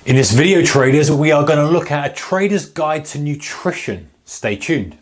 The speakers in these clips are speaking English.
In this video, traders, we are going to look at a trader's guide to nutrition. Stay tuned.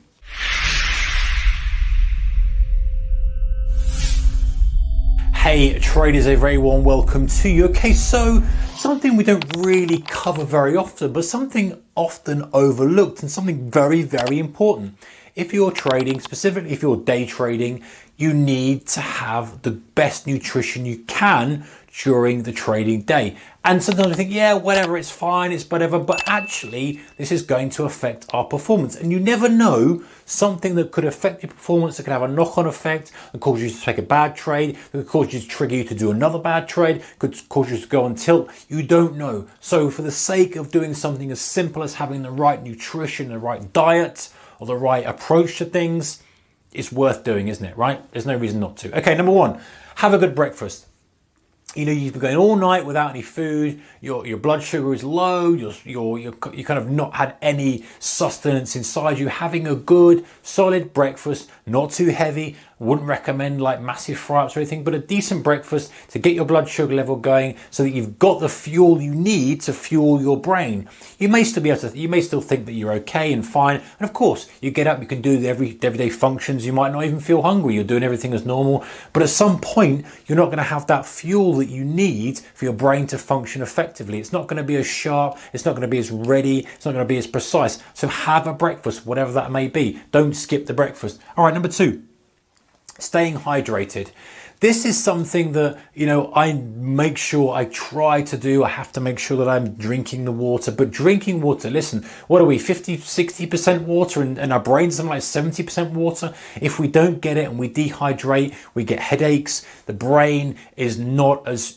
Hey traders, a very warm welcome to you. Okay, so something we don't really cover very often, but something often overlooked and something very, very important. If you're trading, specifically if you're day trading, you need to have the best nutrition you can during the trading day. And sometimes I think, yeah, whatever, it's fine, it's whatever, but actually this is going to affect our performance. And you never know, something that could affect your performance, that could have a knock-on effect, that cause you to take a bad trade, that could cause you to trigger you to do another bad trade, could cause you to go on tilt. You don't know. So for the sake of doing something as simple as having the right nutrition, the right diet, or the right approach to things, it's worth doing, isn't it, right? There's no reason not to. Okay, number one, have a good breakfast. You know, you've been going all night without any food, your blood sugar is low, you kind of not had any sustenance inside you. Having a good, solid breakfast, not too heavy, wouldn't recommend like massive fry-ups or anything, but a decent breakfast to get your blood sugar level going so that you've got the fuel you need to fuel your brain. You may still be able to, you may still think that you're okay and fine. And of course, you get up, you can do the everyday functions. You might not even feel hungry. You're doing everything as normal. But at some point, you're not going to have that fuel that you need for your brain to function effectively. It's not going to be as sharp. It's not going to be as ready. It's not going to be as precise. So have a breakfast, whatever that may be. Don't skip the breakfast. All right, number two. Staying hydrated. This is something that, you know, I make sure I try to do. I have to make sure that I'm drinking the water. But drinking water, listen, what are we, 50, 60% water and our brain's something like 70% water? If we don't get it and we dehydrate, we get headaches. The brain is not as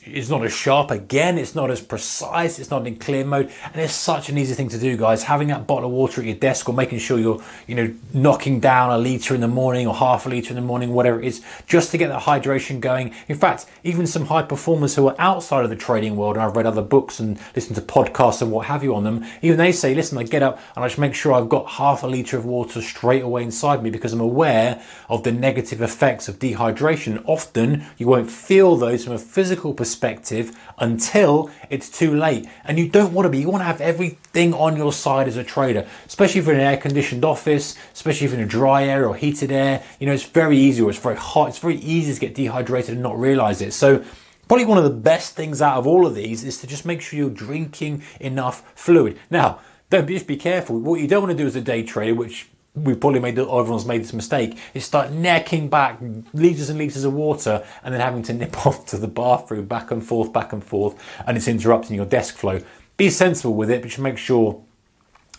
sharp. Again, it's not as precise. It's not in clear mode. And it's such an easy thing to do, guys. Having that bottle of water at your desk, or making sure you're, you know, knocking down a litre in the morning or half a litre in the morning, whatever it is, just to get that hydration going. In fact, even some high performers who are outside of the trading world, and I've read other books and listened to podcasts and what have you on them, even they say, listen, I get up and I just make sure I've got half a litre of water straight away inside me because I'm aware of the negative effects of dehydration. Often you won't feel those from a physical perspective until it's too late. And you don't want to be, you want to have everything on your side as a trader, especially if you're in an air-conditioned office, especially if you're in a dry area or heated air. You know, it's very easy, or it's very hot. It's very easy to get dehydrated and not realize it. So probably one of the best things out of all of these is to just make sure you're drinking enough fluid. Now, just be careful. What you don't want to do as a day trader, which everyone's made this mistake, is start necking back litres and litres of water and then having to nip off to the bathroom back and forth, and it's interrupting your desk flow. Be sensible with it, but just make sure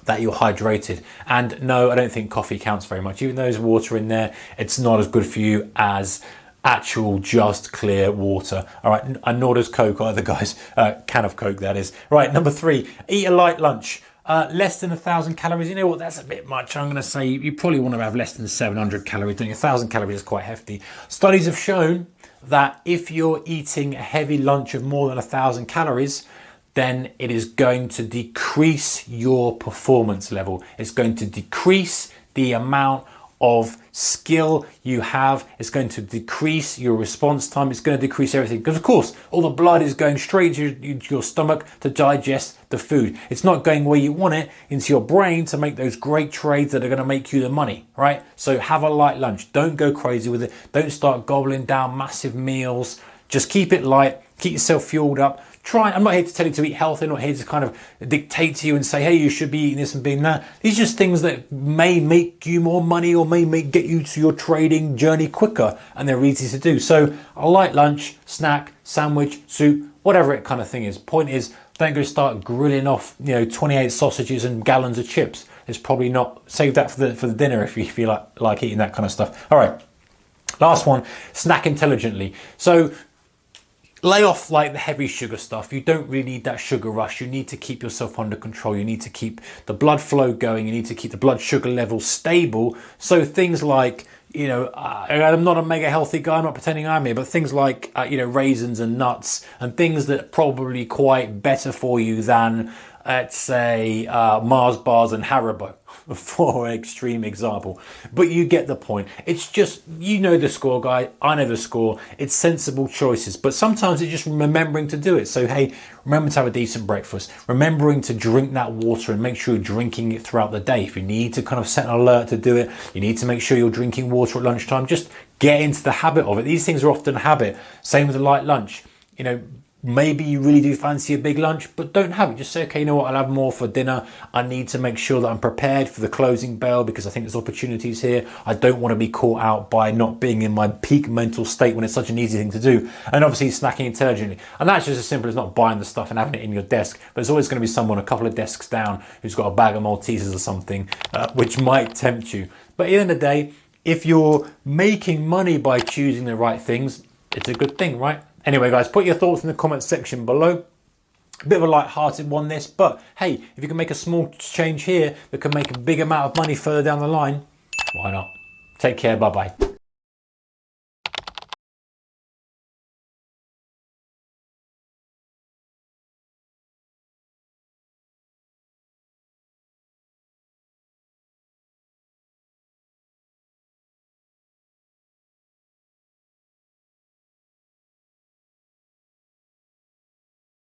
that you're hydrated. And no, I don't think coffee counts very much. Even though there's water in there, it's not as good for you as actual just clear water. All right, and nor does Coke either, guys. Can of Coke, that is. Right, number three, eat a light lunch. Less than 1,000 calories. You know what, that's a bit much. I'm going to say you probably want to have less than 700 calories. 1,000 calories is quite hefty. Studies have shown that if you're eating a heavy lunch of more than 1,000 calories, then it is going to decrease your performance level. It's going to decrease the amount of skill you have. It's going to decrease your response time. It's going to decrease everything because, of course, all the blood is going straight to your stomach to digest the food. It's not going where you want it, into your brain, to make those great trades that are going to make you the money, right? So have a light lunch. Don't go crazy with it. Don't start gobbling down massive meals. Just keep it light. Keep yourself fueled up. I'm not here to tell you to eat healthy. I'm not here to kind of dictate to you and say, hey, you should be eating this and being that. These are just things that may make you more money or may get you to your trading journey quicker, and they're easy to do. So a light lunch, snack, sandwich, soup, whatever it kind of thing is. Point is, don't go start grilling off, 28 sausages and gallons of chips. It's probably not. Save that for the dinner if you feel like eating that kind of stuff. All right, last one, snack intelligently. So lay off like the heavy sugar stuff. You don't really need that sugar rush. You need to keep yourself under control. You need to keep the blood flow going. You need to keep the blood sugar level stable. So things like, I'm not a mega healthy guy. I'm not pretending I'm here, but things like, raisins and nuts and things that are probably quite better for you than, let's say, Mars bars and Haribo. for an extreme example, but you get the point. It's just, you know the score, guy. I know the score. It's sensible choices, but sometimes it's just remembering to do it. So hey, remember to have a decent breakfast, remembering to drink that water and make sure you're drinking it throughout the day. If you need to kind of set an alert to do it, you need to make sure you're drinking water at lunchtime. Just get into the habit of it. These things are often a habit. Same with a light lunch. You know, maybe you really do fancy a big lunch, but don't have it. Just say, okay, you know what, I'll have more for dinner. I need to make sure that I'm prepared for the closing bell because I think there's opportunities here. I don't want to be caught out by not being in my peak mental state when it's such an easy thing to do. And obviously snacking intelligently. And that's just as simple as not buying the stuff and having it in your desk. But there's always going to be someone a couple of desks down who's got a bag of Maltesers or something, which might tempt you. But at the end of the day, if you're making money by choosing the right things, it's a good thing, right? Anyway, guys, put your thoughts in the comments section below. A bit of a light-hearted one, this, but hey, if you can make a small change here that can make a big amount of money further down the line, why not? Take care, bye-bye.